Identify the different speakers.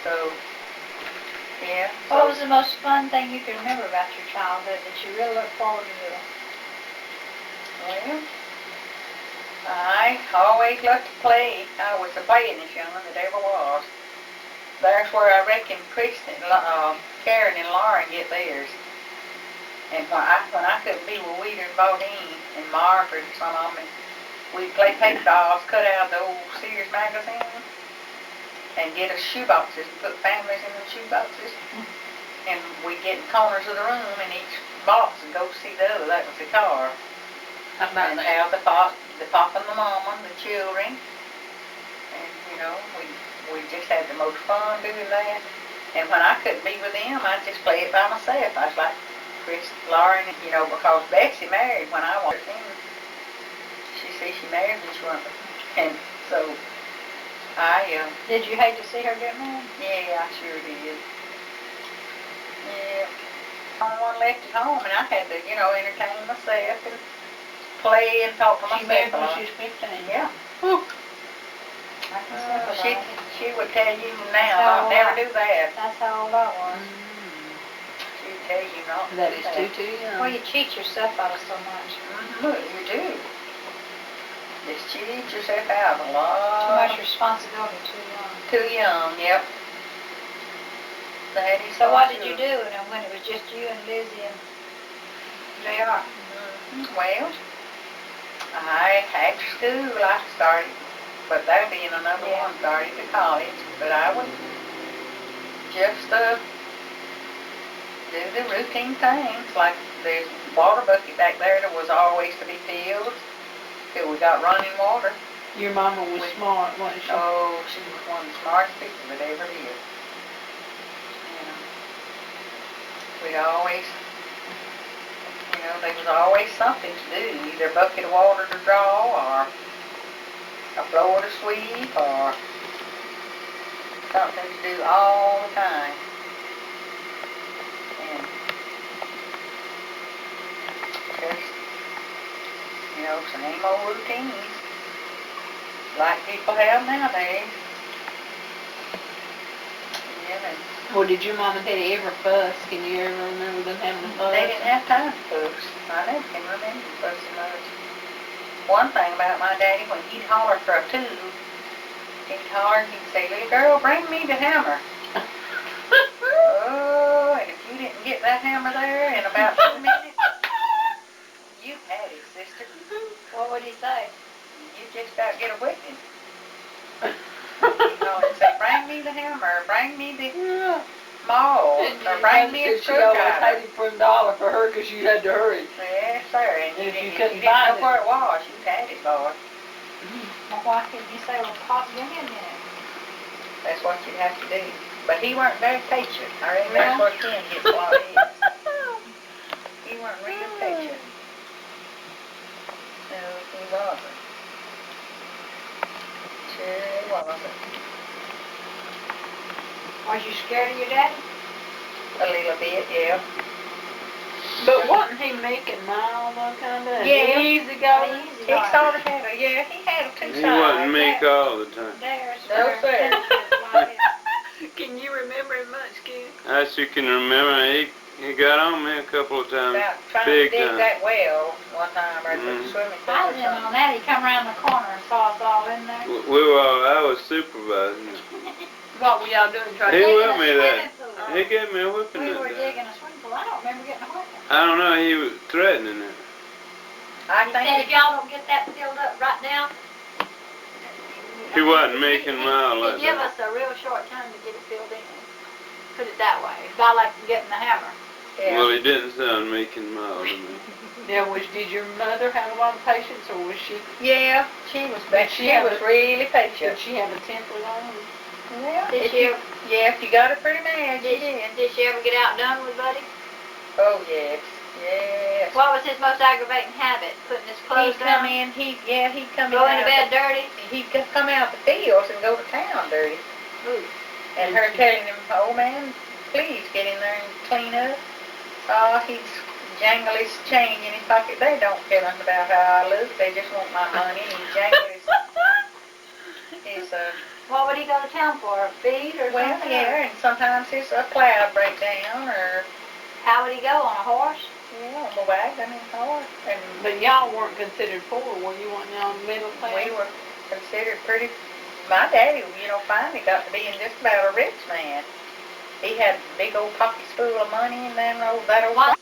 Speaker 1: So, yeah.
Speaker 2: What was the most fun thing you can remember about your childhood that you really look forward to doing?
Speaker 1: Well, I always loved to play. I was the playingest young one that ever was. There's where I reckon Kristen, Karen and Lauren get theirs. And when I couldn't be with Weeder and Bodine and Margaret and some of them, we'd play paper dolls, cut out the old Sears magazine, and get us shoeboxes and put families in the shoeboxes. And we'd get in corners of the room in each box and go see the other. That was the car. And have the pop and the mama and the children. And, you know, we just had the most fun doing that. And when I couldn't be with them, I'd just play it by myself. I was like Chris, Lauren, you know, because Betsy married when I was in. She said she married when she wasn't. And so
Speaker 2: Did you hate to see her get married?
Speaker 1: Yeah, I sure did. Yeah. I'm the one left at home, and I had to, you know, entertain myself and play and talk to myself.
Speaker 2: She married when she was 15.
Speaker 1: Yeah.
Speaker 2: Whew.
Speaker 1: She would tell you now, I'll never do that.
Speaker 2: That's how old I was.
Speaker 1: She'd tell you not to
Speaker 3: That
Speaker 1: do
Speaker 3: is
Speaker 1: that.
Speaker 3: too young.
Speaker 2: Well, you cheat yourself out of so much.
Speaker 1: You do. Just cheat yourself out a lot.
Speaker 2: Too much responsibility, too young.
Speaker 1: Too young, yep. That is
Speaker 2: So what did you do when it was just you and Lizzie and JR?
Speaker 1: Well, after school I started, but that being another one, started to college. But I would just do the routine things, like there's water bucket back there that was always to be filled till we got running water.
Speaker 3: Your mama was smart, wasn't she?
Speaker 1: Oh, she was one of the smartest people that ever lived. We always, you know, there was always something to do, either a bucket of water to draw, or a floor to sweep, or something to do all the time. And just, you know, same old routines, like people have nowadays. Yeah,
Speaker 3: Well, did your mom and daddy ever fuss? Can you ever remember them having a fuss?
Speaker 1: they didn't have time to fuss. I never can remember fussing much. One thing about my daddy, when he'd holler for a tool, he'd say, "Little girl, bring me the hammer." Oh, and if you didn't get that hammer there in about 2 minutes, you had it, sister.
Speaker 2: What would he say?
Speaker 1: You just about get a whipping. He'd always say, "Bring me the hammer, bring me the maul, or bring me a
Speaker 3: screwdriver." She always
Speaker 1: screwdriver."
Speaker 3: paid for $1 for her because you had to hurry.
Speaker 1: Yes, sir. And
Speaker 3: If you
Speaker 1: if
Speaker 3: couldn't
Speaker 1: you didn't
Speaker 3: find
Speaker 1: know where it was, you had it, boy.
Speaker 2: Well, why couldn't you say, well, Pop, give me a minute?
Speaker 1: That's what you'd have to do. But he weren't very patient. I reckon that's what Ken gets a lot of his. He weren't real patient. No, he wasn't. Sure wasn't.
Speaker 2: Was you scared of your daddy?
Speaker 1: A little bit, yeah.
Speaker 3: But wasn't he making mild though, kind of?
Speaker 1: Yeah.
Speaker 3: Easy going?
Speaker 1: He sort of had he had a two sides.
Speaker 4: He wasn't meek all the time.
Speaker 1: No, sir.
Speaker 3: Can you remember him much, Ken?
Speaker 4: I sure can remember he got on me a couple of times.
Speaker 1: About trying
Speaker 4: Big
Speaker 1: to dig
Speaker 4: time.
Speaker 1: that well one time, or the swimming pool
Speaker 2: I
Speaker 1: or
Speaker 2: was in
Speaker 1: something.
Speaker 2: on that. He come around the corner and saw us all in there.
Speaker 4: I was supervising.
Speaker 3: What were y'all doing? Trying
Speaker 4: He
Speaker 3: to
Speaker 4: whipped me that.
Speaker 2: Pool.
Speaker 4: He gave me a whipping
Speaker 2: We
Speaker 4: that
Speaker 2: were
Speaker 4: day.
Speaker 2: digging a swimming pool. I don't remember getting a whipping.
Speaker 4: I don't know, he was threatening it.
Speaker 1: I
Speaker 2: He said,
Speaker 1: think
Speaker 2: if y'all don't get that filled up right now,
Speaker 4: He wasn't making mild like
Speaker 2: he'd give
Speaker 4: that.
Speaker 2: us a real short time to get it filled in. Put it that way. It's about like getting the hammer.
Speaker 4: Well, he didn't sound meek and mild to me.
Speaker 3: Now, did your mother have a lot of patience, or was she?
Speaker 1: Yeah, she was really
Speaker 3: Did
Speaker 1: patient.
Speaker 3: she have a temper on her?
Speaker 1: Yeah,
Speaker 2: Did
Speaker 1: if you got her pretty mad, she did.
Speaker 2: Did she ever get outdone with Buddy?
Speaker 1: Oh yes, yes.
Speaker 2: What was his most aggravating habit? Putting his clothes
Speaker 1: He'd come
Speaker 2: down?
Speaker 1: in, he'd come
Speaker 2: Going
Speaker 1: in
Speaker 2: to bed dirty?
Speaker 1: He'd come out the fields and go to town dirty.
Speaker 2: Ooh.
Speaker 1: And her telling him, "Oh man, please get in there and clean up." He'd jangle his chain in his pocket. They don't care nothing about how I look. They just want my money. And he'd jangle his
Speaker 2: What would he go to town for? Feed or
Speaker 1: Well,
Speaker 2: something?
Speaker 1: yeah, and sometimes his plow break down, or,
Speaker 2: How would he go, on a horse?
Speaker 1: yeah, on the wagon and horse. And
Speaker 3: But y'all weren't considered poor, were you? Weren't y'all middle class?
Speaker 1: we were considered pretty, my daddy, finally got to being just about a rich man. He had big old pockets full of money and then that old